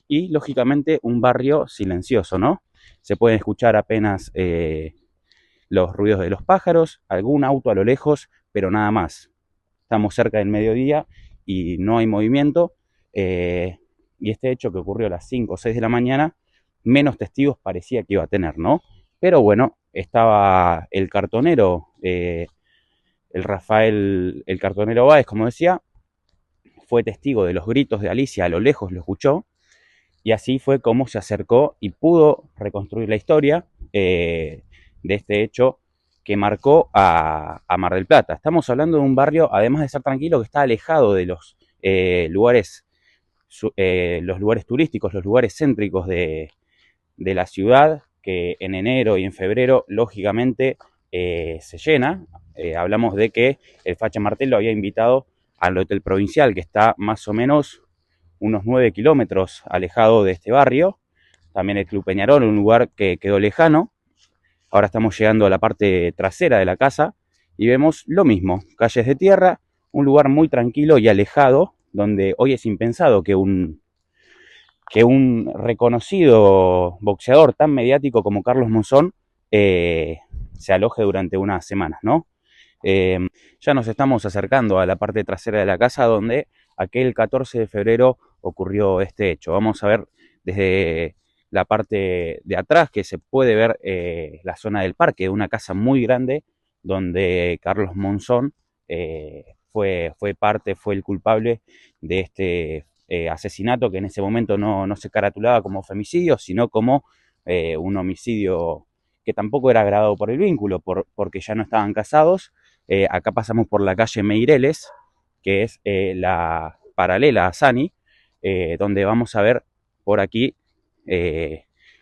[SPEAKER 4] y lógicamente un barrio silencioso, ¿no? Se pueden escuchar apenas los ruidos de los pájaros, algún auto a lo lejos, pero nada más. Estamos cerca del mediodía y no hay movimiento. Y este hecho que ocurrió a las 5 o 6 de la mañana, menos testigos parecía que iba a tener, ¿no? Pero bueno, estaba el cartonero, el Rafael, el cartonero Báez, como decía, fue testigo de los gritos de Alicia, a lo lejos lo escuchó. Y así fue como se acercó y pudo reconstruir la historia de este hecho que marcó a Mar del Plata. Estamos hablando de un barrio, además de ser tranquilo, que está alejado de los lugares turísticos, los lugares céntricos de la ciudad, que en enero y en febrero, lógicamente, se llena. Hablamos de que el Facha Martel lo había invitado al Hotel Provincial, que está más o menos unos 9 kilómetros alejado de este barrio. También el Club Peñarol, un lugar que quedó lejano. Ahora estamos llegando a la parte trasera de la casa y vemos lo mismo, calles de tierra, un lugar muy tranquilo y alejado, donde hoy es impensado que un reconocido boxeador tan mediático como Carlos Monzón se aloje durante unas semanas, ¿no? Ya nos estamos acercando a la parte trasera de la casa donde aquel 14 de febrero ocurrió este hecho. Vamos a ver desde la parte de atrás que se puede ver la zona del parque, una casa muy grande donde Carlos Monzón fue el culpable de este asesinato que en ese momento no se caratulaba como femicidio, sino como un homicidio que tampoco era agravado por el vínculo, porque ya no estaban casados. Acá pasamos por la calle Meireles, que es la paralela a Sani, donde vamos a ver por aquí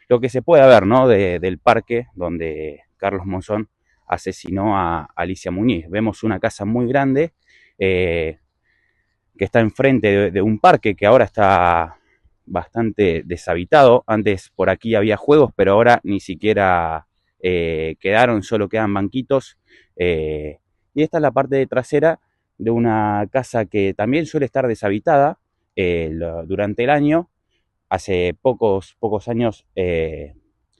[SPEAKER 4] lo que se puede ver, ¿no? Del parque donde Carlos Monzón asesinó a Alicia Muñiz. Vemos una casa muy grande que está enfrente de un parque que ahora está bastante deshabitado. Antes por aquí había juegos, pero ahora ni siquiera quedaron, solo quedan banquitos. Y esta es la parte trasera de una casa que también suele estar deshabitada durante el año. Hace pocos años,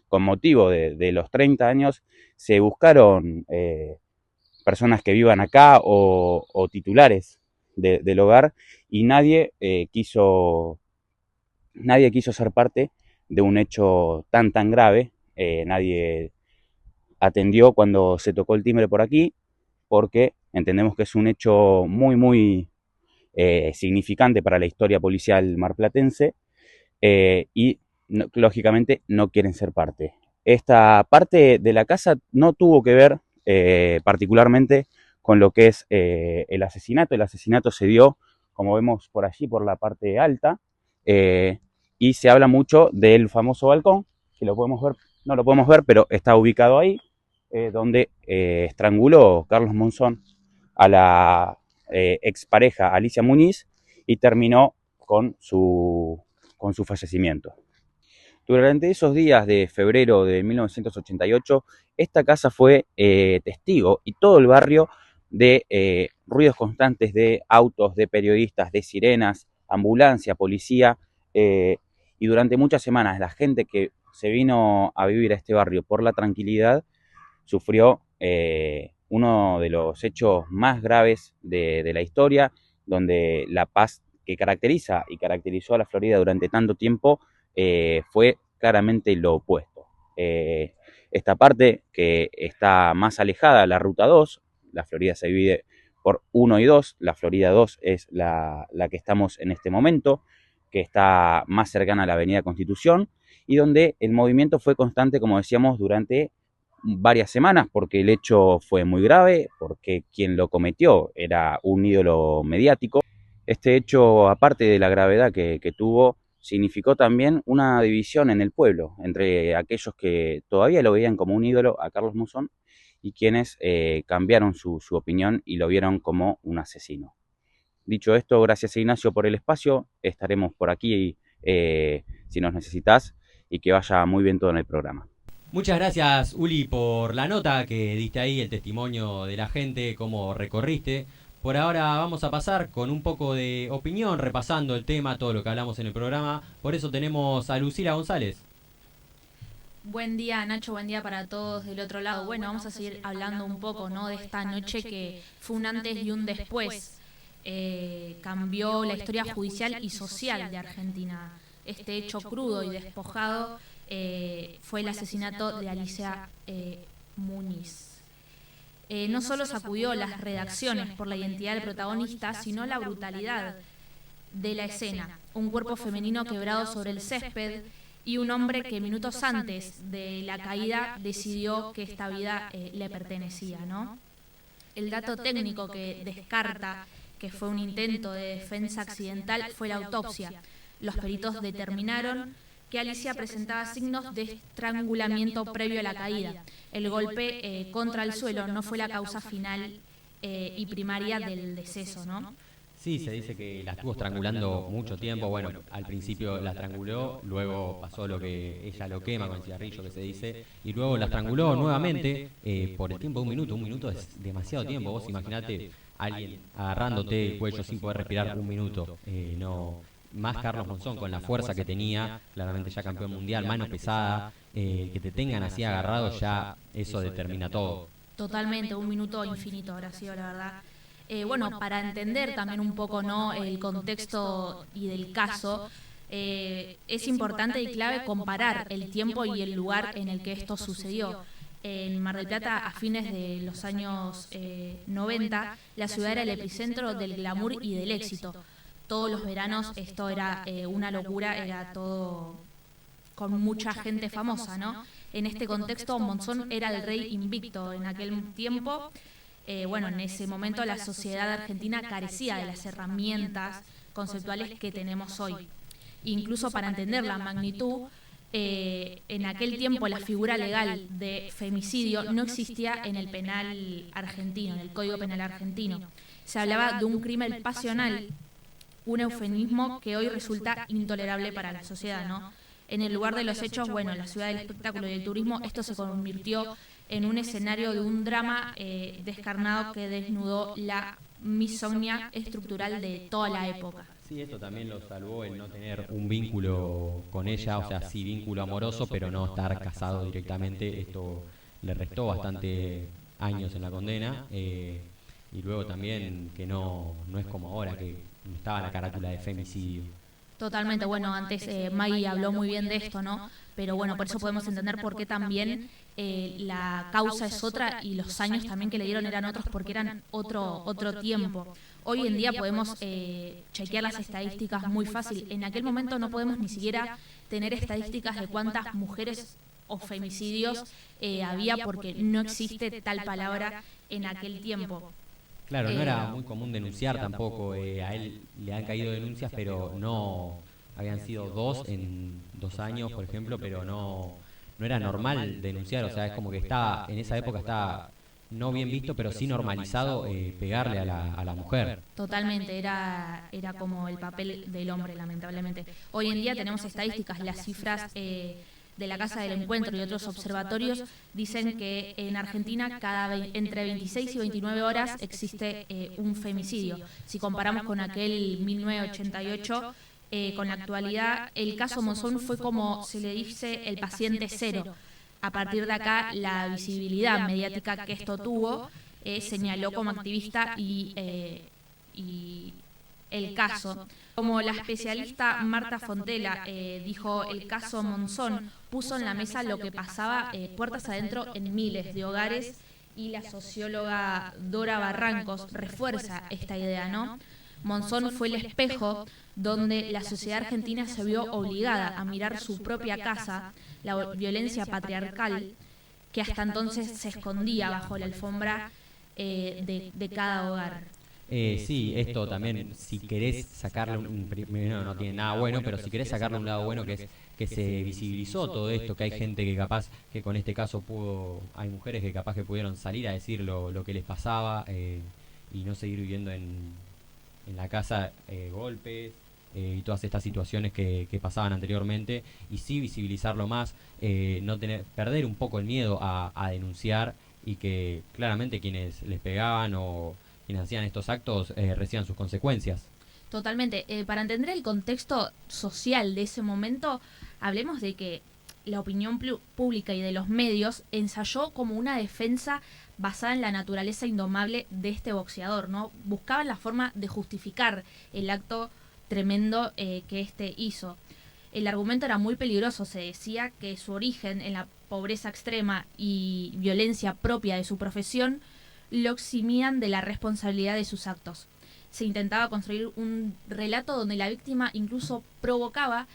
[SPEAKER 4] con motivo de los 30 años, se buscaron personas que vivan acá o titulares del hogar y nadie quiso ser parte de un hecho tan grave. Nadie atendió cuando se tocó el timbre por aquí, porque entendemos que es un hecho muy significante para la historia policial marplatense y lógicamente no quieren ser parte. Esta parte de la casa no tuvo que ver particularmente con lo que es el asesinato. El asesinato se dio, como vemos por allí, por la parte alta, y se habla mucho del famoso balcón, que lo podemos ver, no lo podemos ver, pero está ubicado ahí, donde estranguló Carlos Monzón a la expareja Alicia Muñiz y terminó con su fallecimiento. Durante esos días de febrero de 1988, esta casa fue testigo y todo el barrio de ruidos constantes de autos, de periodistas, de sirenas, ambulancia, policía, y durante muchas semanas la gente que se vino a vivir a este barrio por la tranquilidad sufrió uno de los hechos más graves de la historia, donde la paz que caracteriza y caracterizó a la Florida durante tanto tiempo fue claramente lo opuesto. Esta parte que está más alejada, la Ruta 2, la Florida se divide por 1 y 2, la Florida 2 es la que estamos en este momento, que está más cercana a la Avenida Constitución, y donde el movimiento fue constante, como decíamos, durante varias semanas, porque el hecho fue muy grave, porque quien lo cometió era un ídolo mediático. Este hecho, aparte de la gravedad que tuvo, significó también una división en el pueblo, entre aquellos que todavía lo veían como un ídolo a Carlos Monzón y quienes cambiaron su opinión y lo vieron como un asesino. Dicho esto, gracias Ignacio por el espacio, estaremos por aquí si nos necesitas, y que vaya muy bien todo en el programa.
[SPEAKER 1] Muchas gracias, Uli, por la nota que diste ahí, el testimonio de la gente, cómo recorriste. Por ahora vamos a pasar con un poco de opinión, repasando el tema, todo lo que hablamos en el programa. Por eso tenemos a Lucila González.
[SPEAKER 10] Buen día, Nacho, buen día para todos del otro lado. Bueno, vamos a seguir hablando un poco, ¿no?, de esta noche que fue un antes y un después. Cambió la historia judicial y social de Argentina. Este hecho crudo y despojado fue el asesinato de Alicia Muñiz. No solo sacudió las redacciones por la identidad del protagonista, sino la brutalidad de la escena. Un cuerpo femenino quebrado sobre el césped y un hombre que minutos antes de la caída decidió que esta vida le pertenecía, ¿no? El dato técnico que descarta que fue un intento de defensa accidental fue la autopsia. Los peritos determinaron que Alicia presentaba signos de estrangulamiento previo a la caída. El golpe contra el suelo no fue la causa final y primaria del deceso, ¿no?
[SPEAKER 1] Sí, se dice que la estuvo estrangulando mucho tiempo. Bueno, al principio la estranguló, luego pasó lo que ella lo quema con el cigarrillo, que se dice, y luego la estranguló nuevamente por el tiempo de 1 minuto. 1 minuto es demasiado tiempo. Vos imaginate alguien agarrándote el cuello sin poder respirar 1 minuto. Más Carlos Monzón, con la fuerza que tenía, claramente ya campeón mundial, mano pesada, que te tengan así agarrado, ya eso determina todo.
[SPEAKER 10] Totalmente, 1 minuto infinito habrá sido, la verdad. Bueno, para entender también un poco, ¿no?, el contexto y del caso, es importante y clave comparar el tiempo y el lugar en el que esto sucedió. En Mar del Plata, a fines de los años 90, la ciudad era el epicentro del glamour y del éxito. Todos los veranos esto era una locura, era todo con mucha gente famosa, ¿no? En este contexto, Monzón era el rey invicto en aquel tiempo. Bueno, en ese momento la sociedad argentina carecía de las herramientas conceptuales que tenemos hoy. Incluso para entender la magnitud, en aquel tiempo la figura legal de femicidio no existía en el penal argentino, en el Código Penal argentino. Se hablaba de un crimen pasional, un eufemismo que hoy resulta intolerable para la sociedad, ¿no? En el lugar de los hechos, bueno, la ciudad del espectáculo y del turismo, esto se convirtió en un escenario de un drama descarnado que desnudó la misoginia estructural de toda la época.
[SPEAKER 1] Sí, esto también lo salvó el no tener un vínculo con ella, o sea, sí vínculo amoroso, pero no estar casado directamente. Esto le restó bastante años en la condena, y luego también que no es como ahora, que estaba la carátula de femicidio.
[SPEAKER 10] Totalmente, bueno, antes Maggie habló muy bien de esto, ¿no? Pero bueno, por eso podemos entender por qué también la causa es otra y los años también que le dieron eran otros, porque eran otro tiempo. Hoy en día podemos chequear las estadísticas muy fácil. En aquel momento no podemos ni siquiera tener estadísticas de cuántas mujeres o femicidios había, porque no existe tal palabra en aquel tiempo.
[SPEAKER 1] Claro, no era muy común denunciar tampoco. A él le han caído denuncias, pero no habían sido 2 en 2 años, por ejemplo, pero no era normal denunciar. O sea, es como que estaba, en esa época estaba no bien visto, pero sí normalizado pegarle a la mujer.
[SPEAKER 10] Totalmente, era como el papel del hombre, lamentablemente. Hoy en día tenemos estadísticas, las cifras de la Casa del Encuentro y otros observatorios dicen que en Argentina entre 26 y 29 horas existe un femicidio. Si comparamos con aquel 1988, con la actualidad, el caso Monzón fue, como se le dice, el paciente cero. A partir de acá, la visibilidad mediática que esto tuvo señaló como activista y el caso. Como la especialista Marta Fontela dijo, el caso Monzón puso en la mesa lo que pasaba puertas adentro en miles de hogares y la socióloga Dora Barrancos refuerza esta idea, ¿no? Monzón fue el espejo donde la sociedad argentina se vio obligada a mirar su propia casa, la violencia patriarcal que hasta entonces se escondía bajo la alfombra de cada hogar.
[SPEAKER 1] Sí, esto también, si querés sacarle primero no tiene nada bueno, pero si querés sacarle un lado bueno, que es que se visibilizó todo esto, que hay gente que capaz, que con este caso hay mujeres que capaz que pudieron salir a decir lo que les pasaba y no seguir viviendo en la casa golpes y todas estas situaciones que pasaban anteriormente, y sí visibilizarlo más, no perder un poco el miedo a denunciar, y que claramente quienes les pegaban o quienes hacían estos actos reciban sus consecuencias.
[SPEAKER 10] Totalmente. Para entender el contexto social de ese momento, hablemos de que la opinión pública y de los medios ensayó como una defensa basada en la naturaleza indomable de este boxeador, ¿no? Buscaban la forma de justificar el acto tremendo que este hizo. El argumento era muy peligroso, se decía que su origen en la pobreza extrema y violencia propia de su profesión lo eximían de la responsabilidad de sus actos. Se intentaba construir un relato donde la víctima incluso provocaba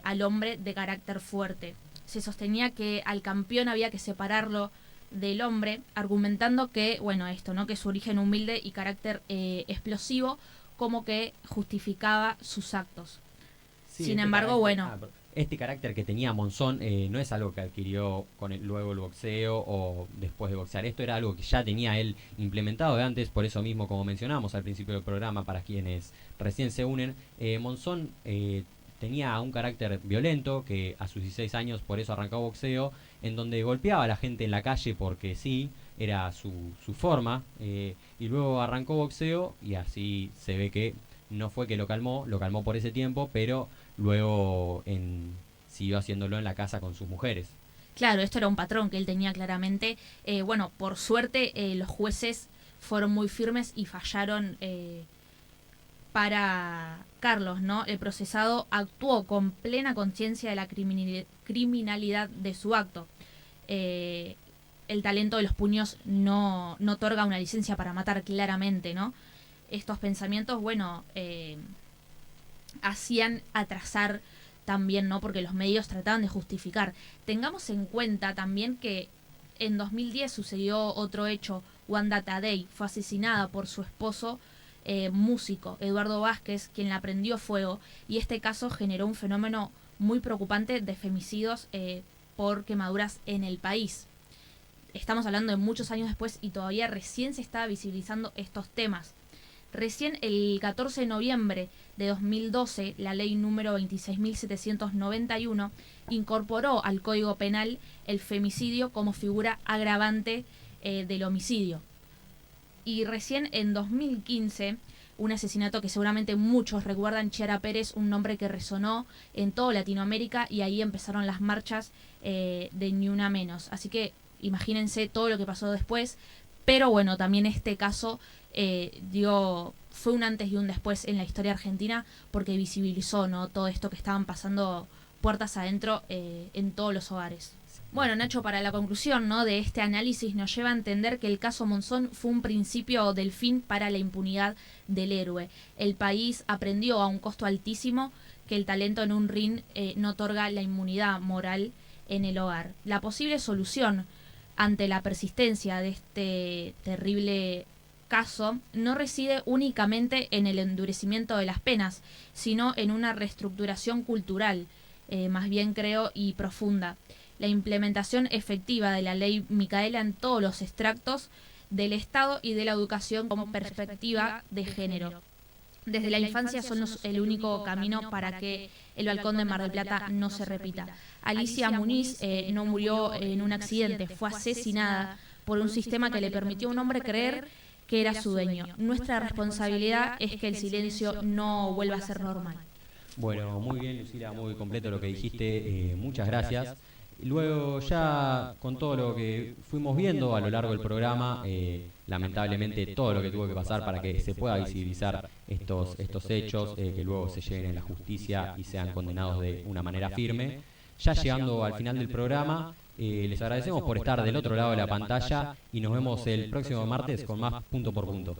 [SPEAKER 10] al hombre de carácter fuerte. Se sostenía que al campeón había que separarlo del hombre, argumentando que, bueno, esto, ¿no? Que su origen humilde y carácter explosivo como que justificaba sus actos.
[SPEAKER 1] Sí,
[SPEAKER 10] sin embargo, bueno...
[SPEAKER 1] Este carácter que tenía Monzón no es algo que adquirió luego el boxeo o después de boxear. Esto era algo que ya tenía él implementado de antes, por eso mismo, como mencionamos al principio del programa, para quienes recién se unen, Monzón tenía un carácter violento, que a sus 16 años por eso arrancó boxeo, en donde golpeaba a la gente en la calle porque sí, era su forma, y luego arrancó boxeo, y así se ve que no fue que lo calmó por ese tiempo, pero luego siguió haciéndolo en la casa con sus mujeres.
[SPEAKER 10] Claro, esto era un patrón que él tenía claramente. Bueno, por suerte los jueces fueron muy firmes y fallaron para Carlos, ¿no? El procesado actuó con plena conciencia de la criminalidad de su acto. El talento de los puños no otorga una licencia para matar, claramente, ¿no? Estos pensamientos, bueno, hacían atrasar también, ¿no? Porque los medios trataban de justificar. Tengamos en cuenta también que en 2010 sucedió otro hecho. Wanda Tadei fue asesinada por su esposo músico, Eduardo Vázquez, quien la prendió fuego, y este caso generó un fenómeno muy preocupante de femicidios por quemaduras en el país. Estamos hablando de muchos años después y todavía recién se estaba visibilizando estos temas. Recién el 14 de noviembre de 2012, la ley número 26.791 incorporó al Código Penal el femicidio como figura agravante del homicidio. Y recién en 2015, un asesinato que seguramente muchos recuerdan, Chiara Pérez, un nombre que resonó en toda Latinoamérica, y ahí empezaron las marchas de Ni Una Menos. Así que imagínense todo lo que pasó después. Pero bueno, también este caso, fue un antes y un después en la historia argentina, porque visibilizó, ¿no? Todo esto que estaban pasando puertas adentro en todos los hogares. Bueno, Nacho, para la conclusión, ¿no? de este análisis nos lleva a entender que el caso Monzón fue un principio del fin para la impunidad del héroe. El país aprendió a un costo altísimo que el talento en un ring no otorga la inmunidad moral en el hogar. La posible solución ante la persistencia de este terrible caso no reside únicamente en el endurecimiento de las penas, sino en una reestructuración cultural, más bien creo, y profunda. La implementación efectiva de la ley Micaela en todos los extractos del Estado y de la educación como perspectiva de género. Desde la infancia son el único camino para que el balcón de Mar del Plata no se repita. Alicia Muniz no murió en un accidente, fue asesinada por un sistema que le permitió a un hombre creer que era su dueño. Nuestra responsabilidad es que el silencio no vuelva a ser normal.
[SPEAKER 1] Bueno, muy bien, Lucila, muy completo lo que dijiste, muchas gracias. Luego ya con todo lo que fuimos viendo a lo largo del programa, lamentablemente todo lo que tuvo que pasar para que se pueda visibilizar estos hechos, que luego se lleguen a la justicia y sean condenados de una manera firme. Ya llegando al final del programa, Les agradecemos por estar del otro lado de la pantalla y nos vemos el próximo martes con más Punto por Punto.